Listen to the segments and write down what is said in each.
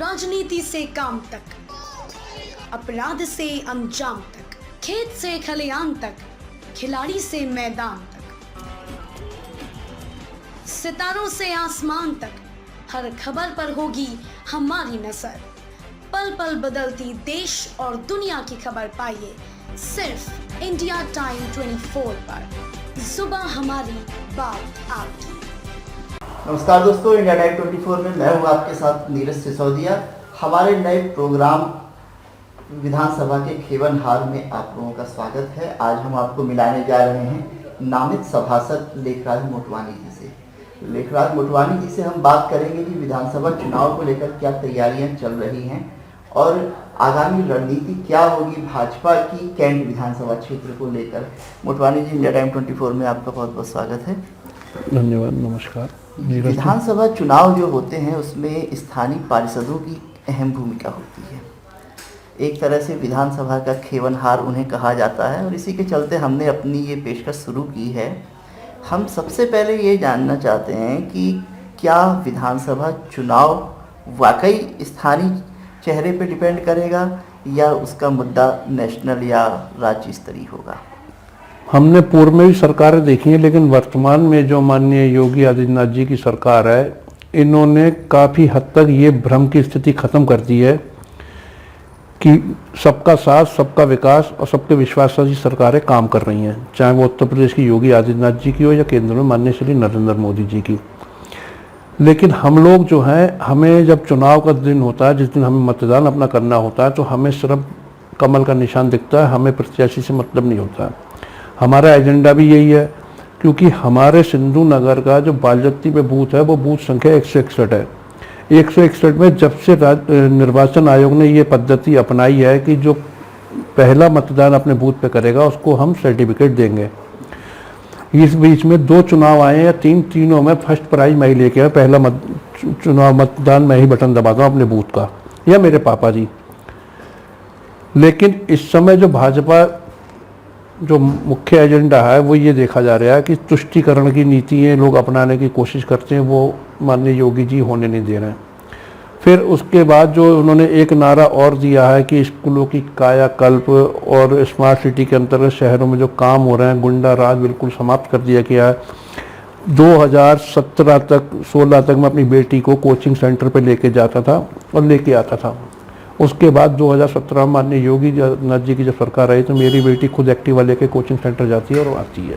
राजनीति से काम तक, अपराध से अंजाम तक, खेत से खलियान तक, खिलाड़ी से मैदान तक, सितारों से आसमान तक, हर खबर पर होगी हमारी नजर। पल पल बदलती देश और दुनिया की खबर पाइए सिर्फ इंडिया टाइम 24 पर। सुबह हमारी, बात आपकी। नमस्कार दोस्तों, इंडिया टाइम 24 में मैं हूँ आपके साथ नीरज सिसोदिया। हमारे नए प्रोग्राम विधानसभा के खेवनहार में आप लोगों का स्वागत है। आज हम आपको मिलाने जा रहे हैं नामित सभासद लेखराज मोटवानी जी से। लेखराज मोटवानी जी से हम बात करेंगे कि विधानसभा चुनाव को लेकर क्या तैयारियां चल रही हैं और आगामी रणनीति क्या होगी भाजपा की कैंट विधानसभा क्षेत्र को लेकर। मोटवानी जी, इंडिया टाइम 24 में आपका बहुत बहुत स्वागत है। धन्यवाद, नमस्कार। विधानसभा चुनाव जो होते हैं उसमें स्थानीय पार्षदों की अहम भूमिका होती है। एक तरह से विधानसभा का खेवनहार उन्हें कहा जाता है और इसी के चलते हमने अपनी ये पेशकश शुरू की है। हम सबसे पहले ये जानना चाहते हैं कि क्या विधानसभा चुनाव वाकई स्थानीय चेहरे पे डिपेंड करेगा या उसका मुद्दा नेशनल या राज्य स्तरीय होगा? हमने पूर्व में भी सरकारें देखी हैं, लेकिन वर्तमान में जो माननीय योगी आदित्यनाथ जी की सरकार है, इन्होंने काफ़ी हद तक ये भ्रम की स्थिति ख़त्म कर दी है कि सबका साथ, सबका विकास और सबके विश्वास से सरकारें काम कर रही हैं, चाहे वो उत्तर प्रदेश की योगी आदित्यनाथ जी की हो या केंद्र में माननीय श्री नरेंद्र मोदी जी की। लेकिन हम लोग जो हैं, हमें जब चुनाव का दिन होता है, जिस दिन हमें मतदान अपना करना होता है, तो हमें सिर्फ कमल का निशान दिखता है, हमें प्रत्याशी से मतलब नहीं होता है। हमारा एजेंडा भी यही है, क्योंकि हमारे सिंधु नगर का जो बालजत्ती में बूथ है वो बूथ संख्या 161 है। 161 में जब से निर्वाचन आयोग ने ये पद्धति अपनाई है कि जो पहला मतदान अपने बूथ पे करेगा उसको हम सर्टिफिकेट देंगे। इस बीच में 2 चुनाव आए या तीनों में फर्स्ट प्राइज मैं ही लेके आया। पहला चुनाव मतदान मैं ही बटन दबाता हूँ अपने बूथ का या मेरे पापा जी। लेकिन इस समय जो भाजपा जो मुख्य एजेंडा है वो ये देखा जा रहा है कि तुष्टीकरण की नीतियाँ लोग अपनाने की कोशिश करते हैं, वो माननीय योगी जी होने नहीं दे रहे हैं। फिर उसके बाद जो उन्होंने एक नारा और दिया है कि स्कूलों की कायाकल्प और स्मार्ट सिटी के अंतर्गत शहरों में जो काम हो रहे हैं, गुंडा राज बिल्कुल समाप्त कर दिया गया है। 2017 तक 16 तक मैं अपनी बेटी को कोचिंग सेंटर पे लेके जाता था और लेके आता था। उसके बाद 2017 में माननीय योगी आदित्यनाथ जी की जब सरकार आई तो मेरी बेटी खुद एक्टिवा लेके कोचिंग सेंटर जाती है और आती है।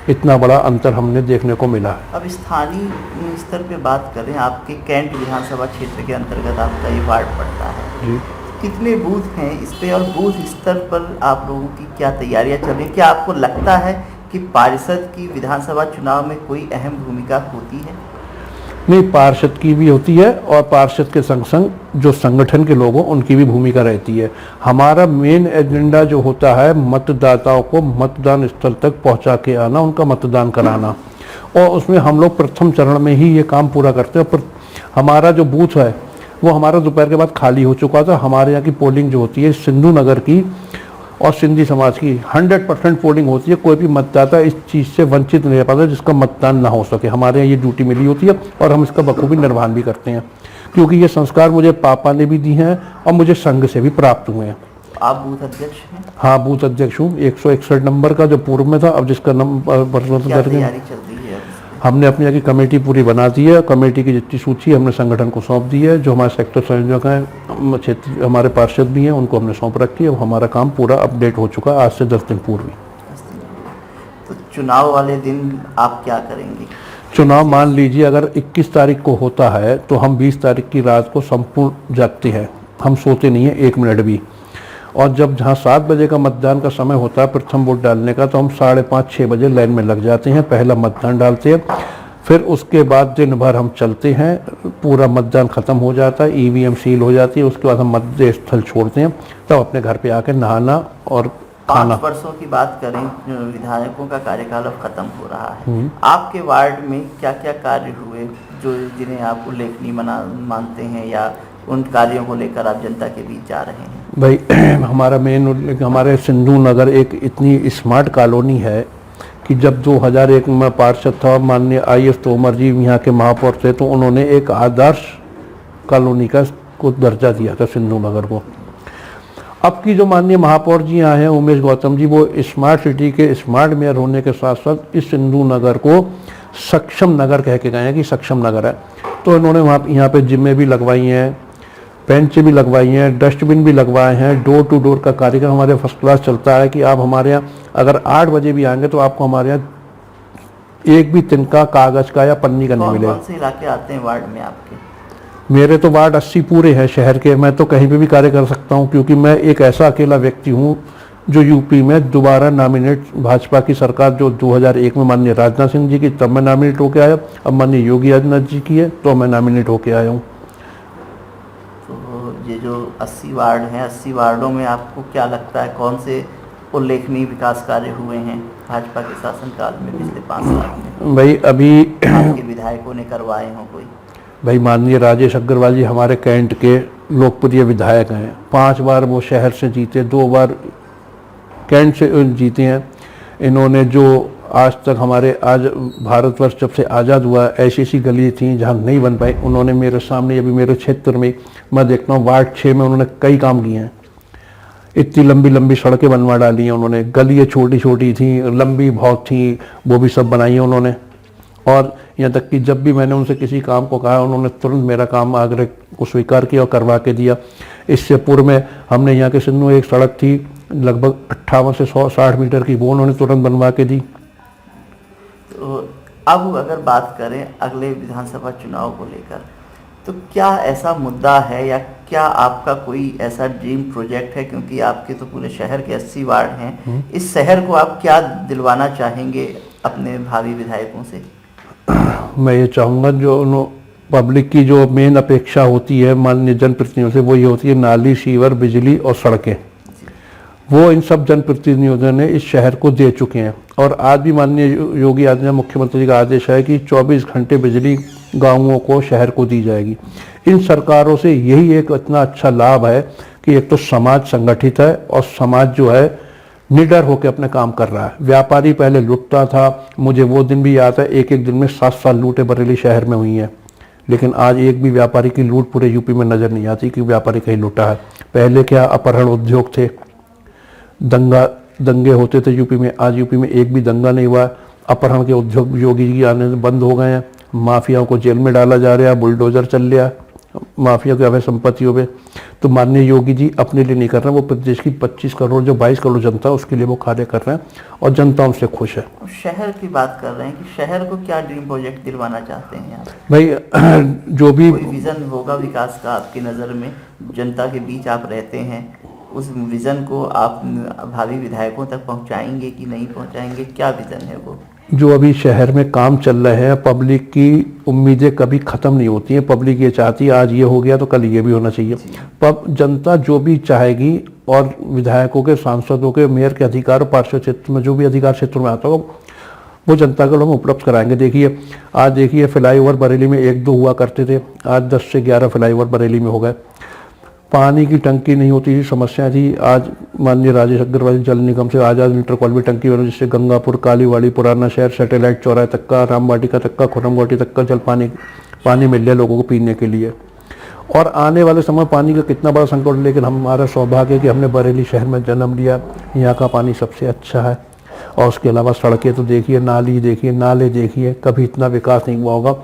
इतना बड़ा अंतर हमने देखने को मिला है। अब स्थानीय स्तर पे बात करें, आपके कैंट विधानसभा क्षेत्र के अंतर्गत आपका ये वार्ड पड़ता है जी। कितने बूथ हैं इस पे और बूथ स्तर पर आप लोगों की क्या तैयारियां चल रही? क्या आपको लगता है कि पार्षद की विधानसभा चुनाव में कोई अहम भूमिका होती है? नहीं, पार्षद की भी होती है और पार्षद के संग संग जो संगठन के लोग हों उनकी भी भूमिका रहती है। हमारा मेन एजेंडा जो होता है मतदाताओं को मतदान स्थल तक पहुंचा के आना, उनका मतदान कराना, और उसमें हम लोग प्रथम चरण में ही ये काम पूरा करते हैं। पर हमारा जो बूथ है वो हमारा दोपहर के बाद खाली हो चुका था। हमारे यहाँ की पोलिंग जो होती है सिंधु नगर की और सिंधी समाज की 100% पोलिंग होती है। कोई भी मतदाता इस चीज़ से वंचित नहीं रह पाता जिसका मतदान ना हो सके। हमारे यहाँ ये ड्यूटी मिली होती है और हम इसका बखूबी निर्वहन भी करते हैं, क्योंकि ये संस्कार मुझे पापा ने भी दी हैं और मुझे संघ से भी प्राप्त हुए हैं। आप बूथ अध्यक्ष हैं? हाँ, बूथ अध्यक्ष हूँ। 161 नंबर का जो पूर्व में था, अब जिसका नंबर हमने अपनी की कमेटी पूरी बना दी है। कमेटी की जितनी सूची हमने संगठन को सौंप दी है। जो हमारे सेक्टर संयोजक हैं, क्षेत्र हमारे पार्षद भी हैं, उनको हमने सौंप रखी है। हमारा काम पूरा अपडेट हो चुका है आज से 10 दिन पूर्व। तो चुनाव वाले दिन आप क्या करेंगे? चुनाव मान लीजिए अगर 21 तारीख को होता है तो हम 20 तारीख की रात को संपूर्ण जागते हैं, हम सोते नहीं हैं 1 मिनट भी। और जब जहाँ 7 बजे का मतदान का समय होता है प्रथम वोट डालने का, तो हम 5:30-6 बजे लाइन में लग जाते हैं, पहला मतदान डालते हैं। फिर उसके बाद दिन भर हम चलते हैं, पूरा मतदान खत्म हो जाता है, ईवीएम सील हो जाती है। उसके बाद हम मतदेय स्थल छोड़ते हैं, तब अपने घर पे आकर नहाना और खाना। 5 वर्षों की बात करें, विधायकों का कार्यकाल अब खत्म हो रहा है, आपके वार्ड में क्या क्या कार्य हुए जो जिन्हें आप उल्लेखनीय मानते हैं या उन कार्यों को लेकर आप जनता के बीच जा रहे हैं? भाई हमारा मेन, हमारे सिंधु नगर एक इतनी स्मार्ट कॉलोनी है कि जब 2001 में पार्षद था माननीय IS तोमर जी यहाँ के महापौर थे, तो उन्होंने एक आदर्श कॉलोनी का को दर्जा दिया था सिंधु नगर को। अब की जो माननीय महापौर जी आए हैं उमेश गौतम जी, वो स्मार्ट सिटी के स्मार्ट मेयर होने के साथ साथ इस सिंधु नगर को सक्षम नगर कह के गए हैं कि सक्षम नगर है। तो इन्होंने वहाँ यहाँ पे जिम्मे भी लगवाई हैं, बेंच भी लगवाई हैं, डस्टबिन भी लगवाए हैं, डोर टू डोर का कार्यक्रम हमारे फर्स्ट क्लास चलता है कि आप हमारे यहाँ अगर 8 बजे भी आएंगे तो आपको हमारे यहाँ एक भी तिनका कागज का या पन्नी का नहीं मिलेगा। कौन से इलाके आते हैं वार्ड में आपके? मेरे तो वार्ड 80 पूरे हैं शहर के। मैं तो कहीं पे भी कार्य कर सकता हूँ क्योंकि मैं एक ऐसा अकेला व्यक्ति हूँ जो यूपी में दोबारा नॉमिनेट, भाजपा की सरकार जो 2001 में माननीय राजनाथ सिंह जी की तब मैं नॉमिनेट होकर आया, अब माननीय योगी आदित्यनाथ जी की है तो मैं नॉमिनेट होकर आया हूँ। तो ये जो 80 वार्ड हैं, 80 वार्डों में आपको क्या लगता है कौन से उल्लेखनीय विकास कार्य हुए हैं भाजपा के शासनकाल में पिछले 5 साल में? भाई अभी आपके विधायकों ने करवाए हों कोई? भाई माननीय राजेश अग्रवाल जी हमारे कैंट के लोकप्रिय विधायक हैं। 5 बार वो शहर से जीते, 2 बार कैंट से जीते हैं। इन्होंने जो आज तक हमारे आज भारतवर्ष जब से आज़ाद हुआ ऐसी ऐसी गली थी जहाँ नहीं बन पाई, उन्होंने मेरे सामने अभी मेरे क्षेत्र में मैं देखता हूँ वार्ड 6 में उन्होंने कई काम किए हैं। इतनी लंबी लंबी सड़कें बनवा डाली हैं उन्होंने, गलियाँ छोटी छोटी थी, लंबी बहुत थी, वो भी सब बनाई हैं उन्होंने। और यहाँ तक कि जब भी मैंने उनसे किसी काम को कहा उन्होंने तुरंत मेरा काम आग्रह को स्वीकार किया और करवा के दिया। इससे पूर्व में हमने यहाँ के सिंधु एक सड़क थी लगभग 58 से 160 मीटर की, वो उन्होंने तुरंत बनवा के दी। तो अब अगर बात करें अगले विधानसभा चुनाव को लेकर, तो क्या ऐसा मुद्दा है या क्या आपका कोई ऐसा ड्रीम प्रोजेक्ट है, क्योंकि आपके तो पूरे शहर के 80 वार्ड हैं, इस शहर को आप क्या दिलवाना चाहेंगे अपने भावी विधायकों से? मैं ये चाहूँगा जो पब्लिक की जो मेन अपेक्षा होती है माननीय जनप्रतिनिधियों से, वो ये होती है नाली, सीवर, बिजली और सड़कें। वो इन सब जनप्रतिनिधियों ने इस शहर को दे चुके हैं। और आज भी माननीय योगी आदित्यनाथ मुख्यमंत्री जी का आदेश है कि 24 घंटे बिजली गाँवों को, शहर को दी जाएगी। इन सरकारों से यही एक इतना अच्छा लाभ है कि एक तो समाज संगठित है और समाज जो है निडर होकर अपने काम कर रहा है। व्यापारी पहले लूटता था, मुझे वो दिन भी याद है, एक दिन में 7 लूटें बरेली शहर में हुई हैं, लेकिन आज एक भी व्यापारी की लूट पूरे यूपी में नजर नहीं आती कि व्यापारी कहीं लूटा है। पहले क्या अपहरण उद्योग थे, दंगे होते थे यूपी में, आज यूपी में एक भी दंगा नहीं हुआ। अपहरण के उद्योग योगी जी आने से बंद हो गए हैं, माफियाओं को जेल में डाला जा रहा है, बुलडोजर चल रहा है माफिया के अवैध संपत्तियों पे। तो माननीय योगी जी अपने लिए नहीं कर रहे हैं, वो प्रदेश की 25 करोड़ जो 22 करोड़ जनता है उसके लिए वो कार्य कर रहे हैं और जनता उनसे खुश है। शहर की बात कर रहे हैं कि शहर को क्या ड्रीम प्रोजेक्ट दिलवाना चाहते हैं आप? भाई जो भी विजन होगा विकास का आपकी नज़र में, जनता के बीच आप रहते हैं, उस विजन को आप भावी विधायकों तक पहुंचाएंगे कि नहीं पहुंचाएंगे? क्या विजन है वो? जो अभी शहर में काम चल रहे हैं, पब्लिक की उम्मीदें कभी ख़त्म नहीं होती हैं। पब्लिक ये चाहती है आज ये हो गया तो कल ये भी होना चाहिए। जनता जो भी चाहेगी और विधायकों के, सांसदों के, मेयर के अधिकार, पार्षद क्षेत्र में जो भी अधिकार क्षेत्र में आता हो वो जनता को हम उपलब्ध कराएंगे। देखिए आज देखिए फ्लाईओवर बरेली में 1-2 हुआ करते थे, आज 10 से 11 फ्लाईओवर बरेली में हो गए। पानी की टंकी नहीं होती थी, समस्या थी, आज माननीय राजेश अग्रवाल जल निगम से आजाद इंटर कॉलोनी टंकी बनी, जिससे गंगापुर, कालीवाड़ी, पुराना शहर, सैटेलाइट चौराहे तक का, रामवाटिका तक का, खुरमवाटी तक का जल पानी मिल रहा है लोगों को पीने के लिए। और आने वाले समय पानी का कितना बड़ा संकट, लेकिन हमारा सौभाग्य है कि हमने बरेली शहर में जन्म लिया, यहाँ का पानी सबसे अच्छा है। और उसके अलावा सड़कें तो देखिए, नाली देखिए, नाले देखिए, कभी इतना विकास नहीं हुआ होगा।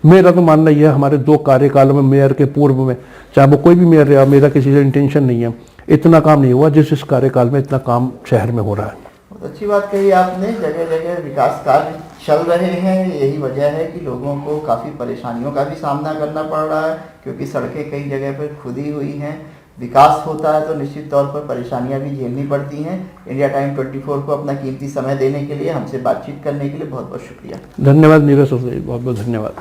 मेरा तो मानना यह है हमारे 2 कार्यकालों में, मेयर के पूर्व में, चाहे वो कोई भी मेयर रहा, मेरा किसी से इंटेंशन नहीं है, इतना काम नहीं हुआ जिस कार्यकाल में इतना काम शहर में हो रहा है। बहुत अच्छी बात कही आपने, जगह जगह विकास कार्य चल रहे हैं। यही वजह है कि लोगों को काफ़ी परेशानियों का भी सामना करना पड़ रहा है, क्योंकि सड़कें कई जगह पर खुदी हुई हैं। विकास होता है तो निश्चित तौर पर परेशानियां भी झेलनी पड़ती हैं। इंडिया टाइम 24 को अपना कीमती समय देने के लिए, हमसे बातचीत करने के लिए बहुत बहुत शुक्रिया। धन्यवाद नीरज, बहुत बहुत धन्यवाद।